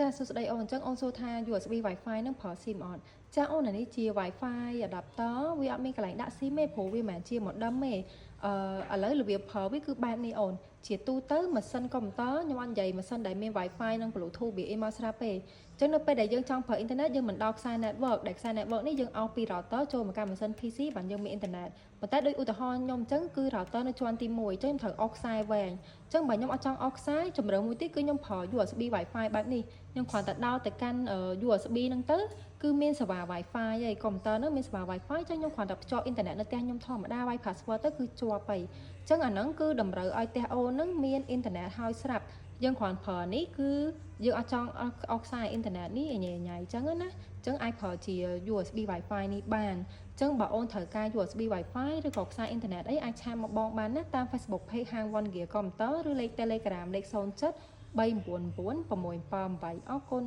ចាសួស្តីអូនអញ្ចឹងអូនសួរថា USB Wi-Fi នឹងប្រើ SIM អត់ចាអូនអានេះជា Wi-Fi adapter វាអត់មានកន្លែងដាក់ SIM ទេព្រោះវាមិនមែនជា modem ទេឥឡូវរបៀបប្រើវាគឺបែបនេះអូនជាទូទៅម៉ាស៊ីនកុំព្យូទ័រខ្ញុំអត់និយាយម៉ាស៊ីនដែលមាន Wi-Fi និង Bluetooth វាអីមកស្រាប់ទេអញ្ចឹងនៅពេលដែលយើងចង់ប្រើអ៊ីនធឺណិតយើងមិនដោតខ្សែ network ដែលខ្សែ network នេះយើងអោសពី router ចូលមកកាន់ម៉ាស៊ីន PC បានយើងមានអ៊ីនធឺណិតប៉ុន្តែដូចឧទាហរណ៍ខ្ញុំអញ្ចឹងគឺ router នៅជាន់ទី1អញ្ចឹងខ្ញុំត្រូវអោសខ្សែវែងអញ្ចឹងបើខ្ញុំអត់ចង់អោសខ្សែជម្រើសមួយទៀតគឺខ្ញុំប្រើ USB Wi-Fi បែបនេះខ្ញុំគ្រាន់តែដោតទៅកាន់ USB ហ្នឹងទៅគឺមានសេវា Wi-Fi ហើយកុំព្យូទ័រហ្នឹងមានសេវា Wi-Fi អញ្ចឹងខ្ញុំគ្រាន់តែភ្ជាប់អ៊ីនធឺណិតនៅផ្ទះខ្ញុំធម្មតា Wi-Fi password ទៅគឺជាប់ហើយអញ្ចឹងអាហ្នឹងគឺតម្រូវឲ្យផ្ទះអូនហ្នឹងមានអ៊ីនធឺណិតហើយស្រាប់យើងគ្រាន់ប្រើនេះគឺយើងអត់ចង់អោសខ្សែអ៊ីនធឺណិតនេះញ៉ៃញ៉ៃអញ្ចឹងណាអញ្ចឹងអាចប្រើជា USB Wi-Fi នេះបានអញ្ចឹងបើអូនត្រូវការ USB Wi-Fi ឬក៏ខ្សែអ៊ីនធឺណិតអីអាចឆាតមកបងបានណាតាម Facebook Page ហាង One Gear កុំព្យូទ័រឬលេខ Telegram លេខ07 399 678អរគុណ